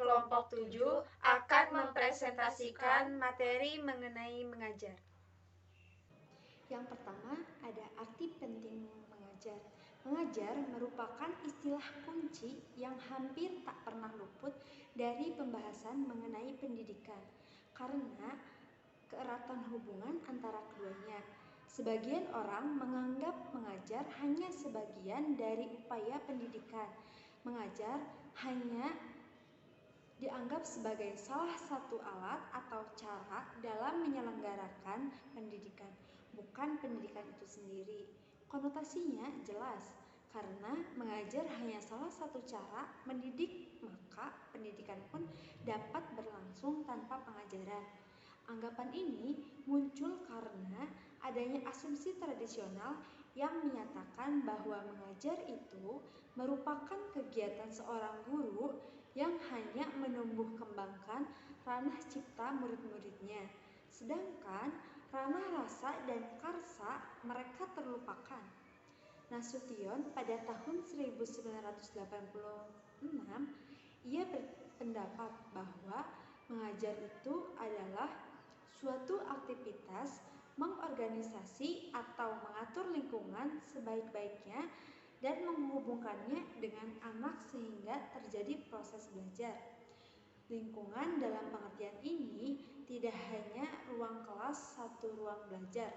kelompok 7 akan mempresentasikan materi mengenai mengajar. Yang pertama ada arti penting mengajar. Mengajar merupakan istilah kunci yang hampir tak pernah luput dari pembahasan mengenai pendidikan karena keeratan hubungan antara keduanya. Sebagian orang menganggap mengajar hanya sebagian dari upaya pendidikan. Mengajar hanya dianggap sebagai salah satu alat atau cara dalam menyelenggarakan pendidikan, bukan pendidikan itu sendiri. Konotasinya jelas, karena mengajar hanya salah satu cara mendidik, maka pendidikan pun dapat berlangsung tanpa pengajaran. Anggapan ini muncul karena adanya asumsi tradisional yang menyatakan bahwa mengajar itu merupakan kegiatan seorang guru yang hanya menumbuh kembangkan ranah cipta murid-muridnya, sedangkan ranah rasa dan karsa mereka terlupakan. Nasution pada tahun 1986, ia berpendapat bahwa mengajar itu adalah suatu aktivitas mengorganisasi atau mengatur lingkungan sebaik-baiknya dan menghubungkannya dengan anak sehingga terjadi proses belajar. Lingkungan dalam pengertian ini tidak hanya ruang kelas satu ruang belajar,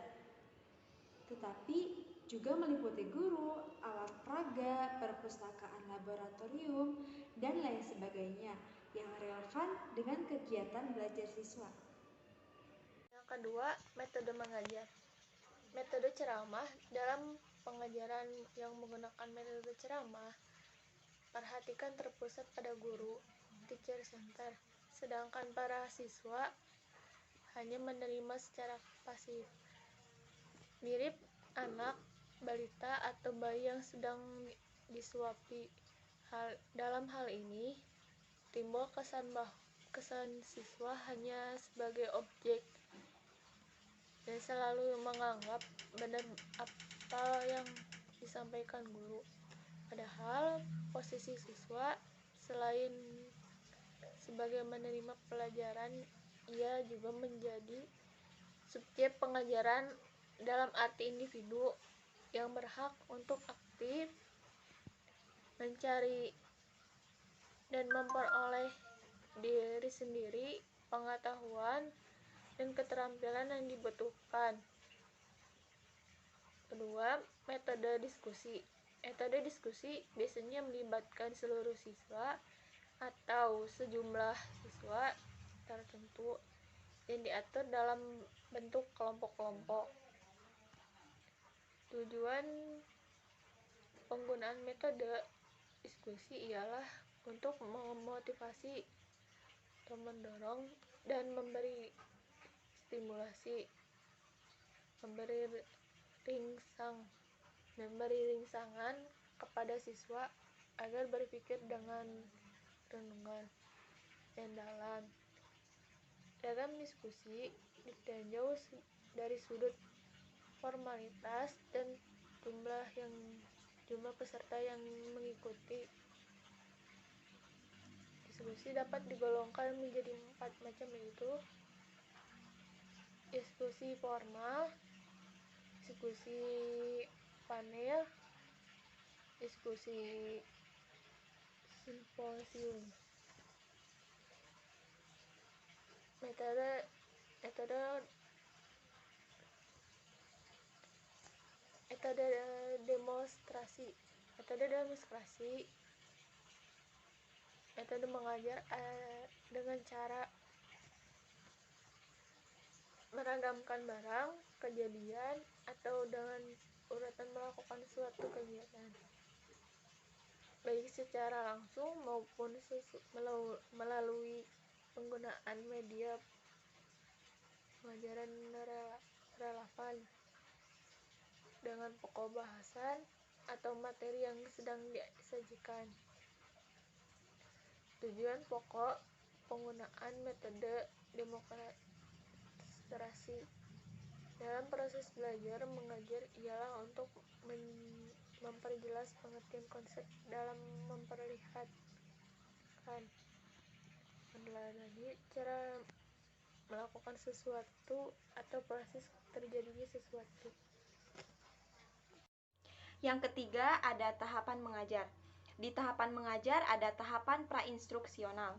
tetapi juga meliputi guru, alat peraga, perpustakaan laboratorium, dan lain sebagainya yang relevan dengan kegiatan belajar siswa. Yang kedua, metode mengajar. Metode ceramah. Dalam pengajaran yang menggunakan metode ceramah, perhatikan terpusat pada guru, teacher center, sedangkan para siswa hanya menerima secara pasif. Mirip anak, balita, atau bayi yang sedang disuapi. Dalam hal ini, timbul kesan siswa hanya sebagai objek dan selalu menganggap benar apa yang disampaikan guru. Padahal posisi siswa selain sebagai menerima pelajaran, ia juga menjadi subjek pengajaran dalam arti individu yang berhak untuk aktif mencari dan memperoleh diri sendiri pengetahuan dan keterampilan yang dibutuhkan. Kedua, metode diskusi. Metode diskusi biasanya melibatkan seluruh siswa atau sejumlah siswa tertentu yang diatur dalam bentuk kelompok-kelompok. Tujuan penggunaan metode diskusi ialah untuk memotivasi atau mendorong dan memberi stimulasi, memberi ringsangan kepada siswa agar berpikir dengan renungan yang dalam. Dalam diskusi ditinjau dari sudut formalitas dan jumlah peserta yang mengikuti. Diskusi dapat digolongkan menjadi 4 macam, yaitu diskusi formal, diskusi panel, diskusi simposium. Metode demonstrasi. Metode mengajar dengan cara meragamkan barang, kejadian, atau dengan urutan melakukan suatu kegiatan, baik secara langsung maupun melalui penggunaan media pengajaran relevan dengan pokok bahasan atau materi yang sedang disajikan. Tujuan pokok penggunaan metode demonstrasi dalam proses belajar mengajar ialah untuk memperjelas pengertian konsep dalam memperlihatkan meneladani cara melakukan sesuatu atau proses terjadinya sesuatu. Yang ketiga ada tahapan mengajar. Di tahapan mengajar ada tahapan prainstruksional.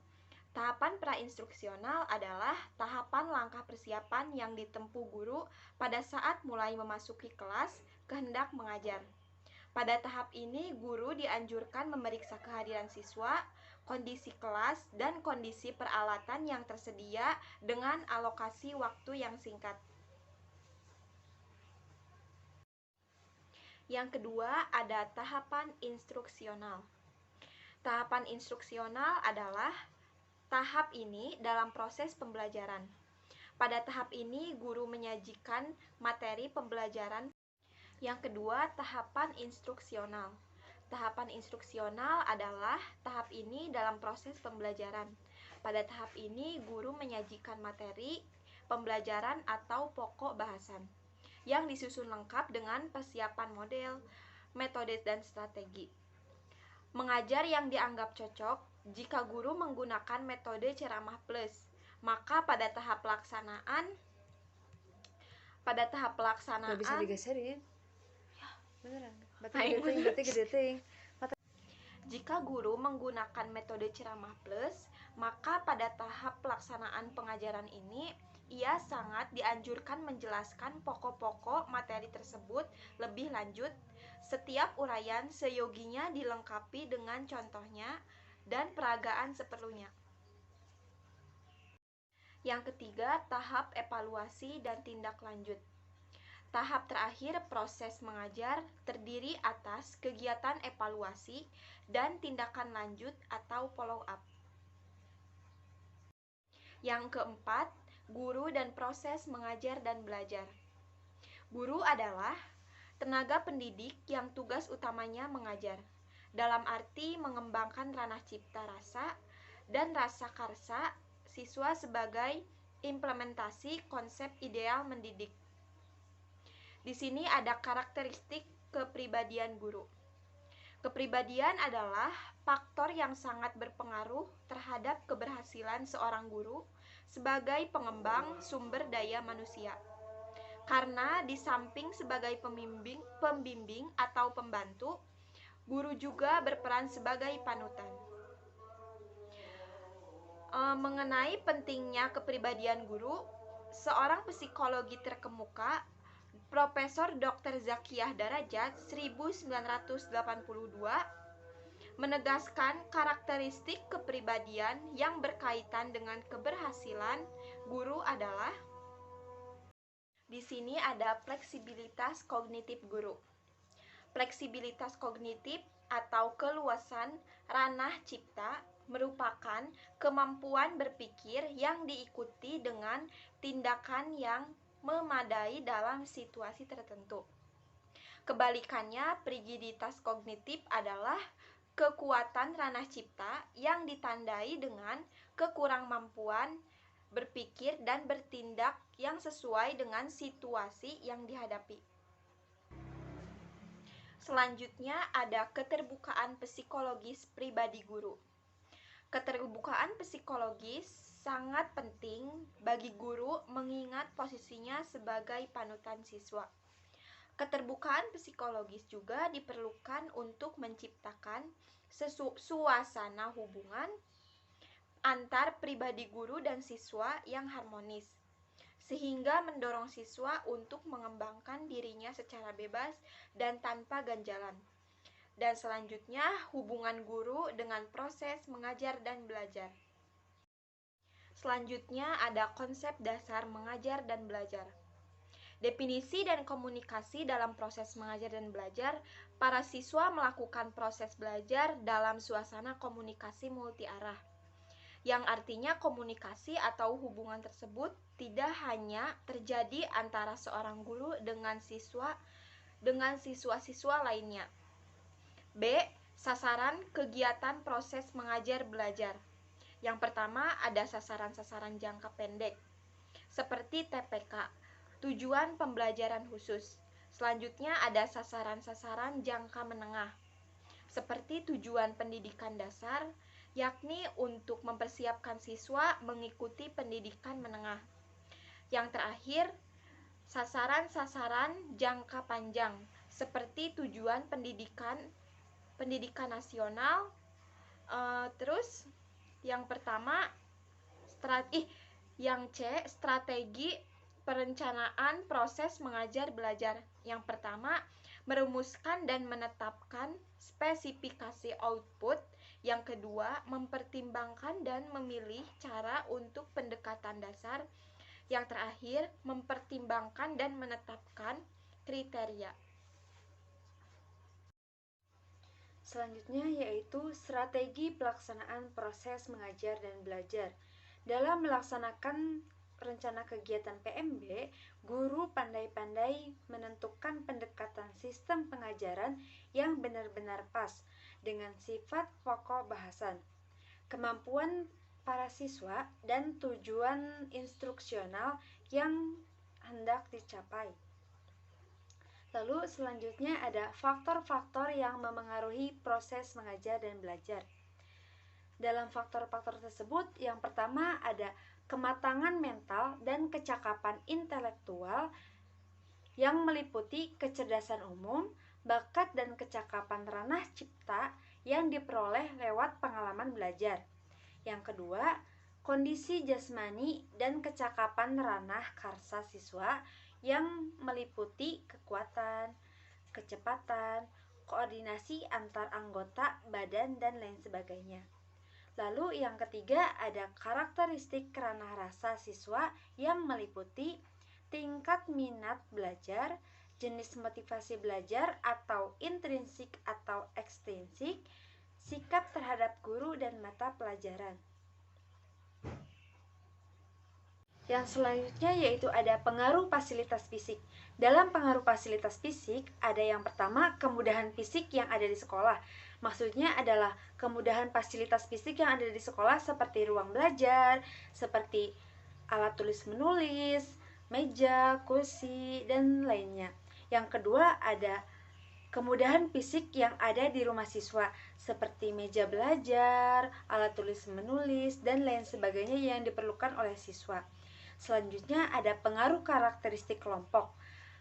Tahapan prainstruksional adalah tahapan langkah persiapan yang ditempuh guru pada saat mulai memasuki kelas kehendak mengajar. Pada tahap ini, guru dianjurkan memeriksa kehadiran siswa, kondisi kelas, dan kondisi peralatan yang tersedia dengan alokasi waktu yang singkat. Yang kedua, ada tahapan instruksional. Tahapan instruksional adalah tahap ini dalam proses pembelajaran. Pada tahap ini, guru menyajikan materi pembelajaran. Yang kedua, tahapan instruksional. Tahapan instruksional adalah tahap ini dalam proses pembelajaran. Pada tahap ini, guru menyajikan materi pembelajaran atau pokok bahasan yang disusun lengkap dengan persiapan model, metode, dan strategi. Mengajar yang dianggap cocok jika guru menggunakan metode ceramah plus, maka pada tahap pelaksanaan Gak bisa digeserin. Beneran. Berarti gede ting. Jika guru menggunakan metode ceramah plus, maka pada tahap pelaksanaan pengajaran ini ia sangat dianjurkan menjelaskan pokok-pokok materi tersebut lebih lanjut. Setiap uraian seyoginya dilengkapi dengan contohnya dan peragaan seperlunya. Yang ketiga, tahap evaluasi dan tindak lanjut. Tahap terakhir proses mengajar terdiri atas kegiatan evaluasi dan tindakan lanjut atau follow up. Yang keempat, guru dan proses mengajar dan belajar. Guru adalah tenaga pendidik yang tugas utamanya mengajar, dalam arti mengembangkan ranah cipta rasa dan rasa karsa siswa sebagai implementasi konsep ideal mendidik. Di sini ada karakteristik kepribadian guru. Kepribadian adalah faktor yang sangat berpengaruh terhadap keberhasilan seorang guru sebagai pengembang sumber daya manusia. Karena di samping sebagai pembimbing atau pembantu, guru juga berperan sebagai panutan. Mengenai pentingnya kepribadian guru, seorang psikologi terkemuka, Profesor Dr. Zakiyah Darajat 1982 menegaskan karakteristik kepribadian yang berkaitan dengan keberhasilan guru adalah di sini ada fleksibilitas kognitif guru. Fleksibilitas kognitif atau keluasan ranah cipta merupakan kemampuan berpikir yang diikuti dengan tindakan yang memadai dalam situasi tertentu. Kebalikannya, rigiditas kognitif adalah kekuatan ranah cipta yang ditandai dengan kekurangmampuan berpikir dan bertindak yang sesuai dengan situasi yang dihadapi. Selanjutnya ada keterbukaan psikologis pribadi guru. Keterbukaan psikologis sangat penting bagi guru mengingat posisinya sebagai panutan siswa. Keterbukaan psikologis juga diperlukan untuk menciptakan suasana hubungan antar pribadi guru dan siswa yang harmonis, sehingga mendorong siswa untuk mengembangkan dirinya secara bebas dan tanpa ganjalan. Dan selanjutnya, hubungan guru dengan proses mengajar dan belajar. Selanjutnya ada konsep dasar mengajar dan belajar. Definisi dan komunikasi dalam proses mengajar dan belajar. Para siswa melakukan proses belajar dalam suasana komunikasi multi arah, yang artinya komunikasi atau hubungan tersebut tidak hanya terjadi antara seorang guru dengan siswa-siswa lainnya. B. Sasaran kegiatan proses mengajar belajar. Yang pertama ada sasaran-sasaran jangka pendek seperti TPK, tujuan pembelajaran khusus. Selanjutnya ada sasaran-sasaran jangka menengah seperti tujuan pendidikan dasar yakni untuk mempersiapkan siswa mengikuti pendidikan menengah. Yang terakhir, sasaran-sasaran jangka panjang seperti tujuan pendidikan nasional. Terus yang pertama yang C, strategi perencanaan proses mengajar belajar. Yang pertama, merumuskan dan menetapkan spesifikasi output. Yang kedua, mempertimbangkan dan memilih cara untuk pendekatan dasar. Yang terakhir, mempertimbangkan dan menetapkan kriteria. Selanjutnya yaitu strategi pelaksanaan proses mengajar dan belajar. Dalam melaksanakan rencana kegiatan PMB, guru pandai-pandai menentukan pendekatan sistem pengajaran yang benar-benar pas dengan sifat pokok bahasan, kemampuan para siswa, dan tujuan instruksional yang hendak dicapai. Lalu selanjutnya ada faktor-faktor yang memengaruhi proses mengajar dan belajar. Dalam faktor-faktor tersebut, yang pertama ada kematangan mental dan kecakapan intelektual yang meliputi kecerdasan umum, bakat dan kecakapan ranah cipta yang diperoleh lewat pengalaman belajar. Yang kedua, kondisi jasmani dan kecakapan ranah karsa siswa yang meliputi kekuatan, kecepatan, koordinasi antar anggota badan, dan lain sebagainya. Lalu yang ketiga ada karakteristik ranah rasa siswa yang meliputi tingkat minat belajar, jenis motivasi belajar atau intrinsik atau ekstrinsik, sikap terhadap guru dan mata pelajaran. Yang selanjutnya yaitu ada pengaruh fasilitas fisik. Dalam pengaruh fasilitas fisik, ada yang pertama kemudahan fisik yang ada di sekolah. Maksudnya adalah kemudahan fasilitas fisik yang ada di sekolah seperti ruang belajar, seperti alat tulis menulis, meja, kursi, dan lainnya. Yang kedua ada kemudahan fisik yang ada di rumah siswa, seperti meja belajar, alat tulis menulis, dan lain sebagainya yang diperlukan oleh siswa. Selanjutnya ada pengaruh karakteristik kelompok.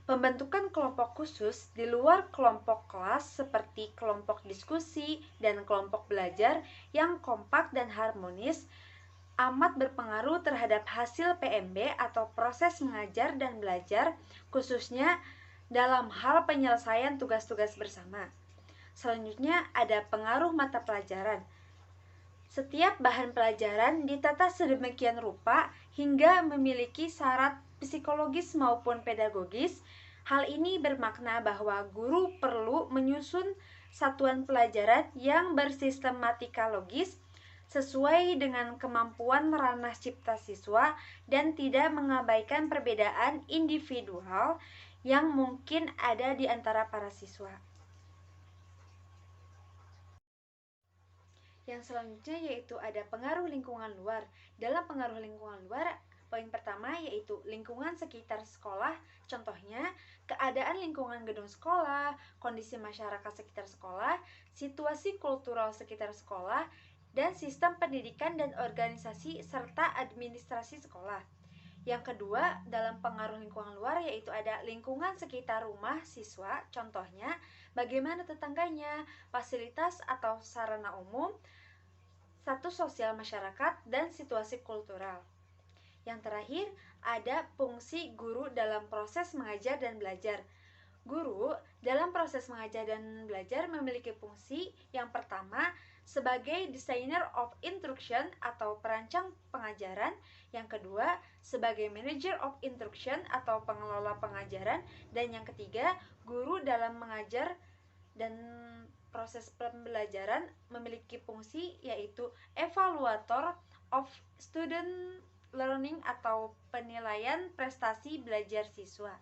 Pembentukan kelompok khusus di luar kelompok kelas seperti kelompok diskusi dan kelompok belajar yang kompak dan harmonis amat berpengaruh terhadap hasil PMB atau proses mengajar dan belajar, khususnya dalam hal penyelesaian tugas-tugas bersama. Selanjutnya ada pengaruh mata pelajaran. Setiap bahan pelajaran ditata sedemikian rupa hingga memiliki syarat psikologis maupun pedagogis. Hal ini bermakna bahwa guru perlu menyusun satuan pelajaran yang bersistematika logis sesuai dengan kemampuan ranah cipta siswa dan tidak mengabaikan perbedaan individual yang mungkin ada di antara para siswa. Yang selanjutnya yaitu ada pengaruh lingkungan luar. Dalam pengaruh lingkungan luar, poin pertama yaitu lingkungan sekitar sekolah. Contohnya, keadaan lingkungan gedung sekolah, kondisi masyarakat sekitar sekolah, situasi kultural sekitar sekolah, dan sistem pendidikan dan organisasi serta administrasi sekolah. Yang kedua, dalam pengaruh lingkungan luar yaitu ada lingkungan sekitar rumah siswa. Contohnya, bagaimana tetangganya, fasilitas atau sarana umum, status sosial masyarakat, dan situasi kultural. Yang terakhir, ada fungsi guru dalam proses mengajar dan belajar. Guru dalam proses mengajar dan belajar memiliki fungsi yang pertama sebagai designer of instruction atau perancang pengajaran, yang kedua sebagai manager of instruction atau pengelola pengajaran, dan yang ketiga guru dalam mengajar dan proses pembelajaran memiliki fungsi yaitu evaluator of student learning atau penilaian prestasi belajar siswa.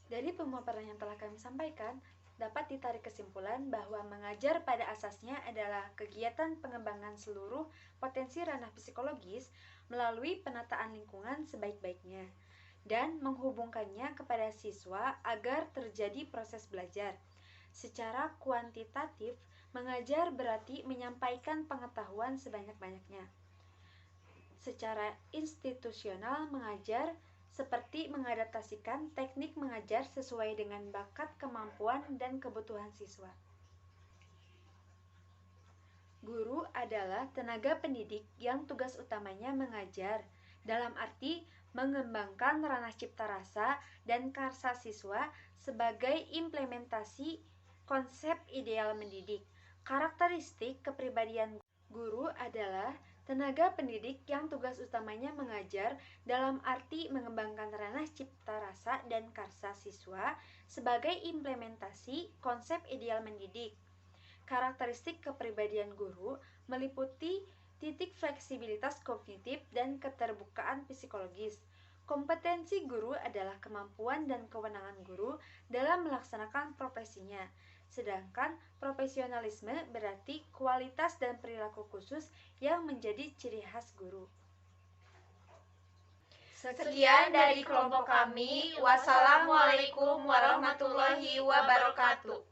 Dari pemaparan yang telah kami sampaikan, dapat ditarik kesimpulan bahwa mengajar pada asasnya adalah kegiatan pengembangan seluruh potensi ranah psikologis melalui penataan lingkungan sebaik-baiknya dan menghubungkannya kepada siswa agar terjadi proses belajar. Secara kuantitatif, Mengajar berarti menyampaikan pengetahuan sebanyak-banyaknya. Secara institusional, mengajar seperti mengadaptasikan teknik mengajar sesuai dengan bakat, kemampuan, dan kebutuhan siswa. Guru adalah tenaga pendidik yang tugas utamanya mengajar, dalam arti mengembangkan ranah cipta rasa dan karsa siswa sebagai implementasi konsep ideal mendidik. Karakteristik kepribadian guru adalah tenaga pendidik yang tugas utamanya mengajar, dalam arti mengembangkan ranah cipta rasa dan karsa siswa sebagai implementasi konsep ideal mendidik. Karakteristik kepribadian guru meliputi titik fleksibilitas kognitif dan keterbukaan psikologis. Kompetensi guru adalah kemampuan dan kewenangan guru dalam melaksanakan profesinya. Sedangkan profesionalisme berarti kualitas dan perilaku khusus yang menjadi ciri khas guru. Sekian dari kelompok kami. Wassalamualaikum warahmatullahi wabarakatuh.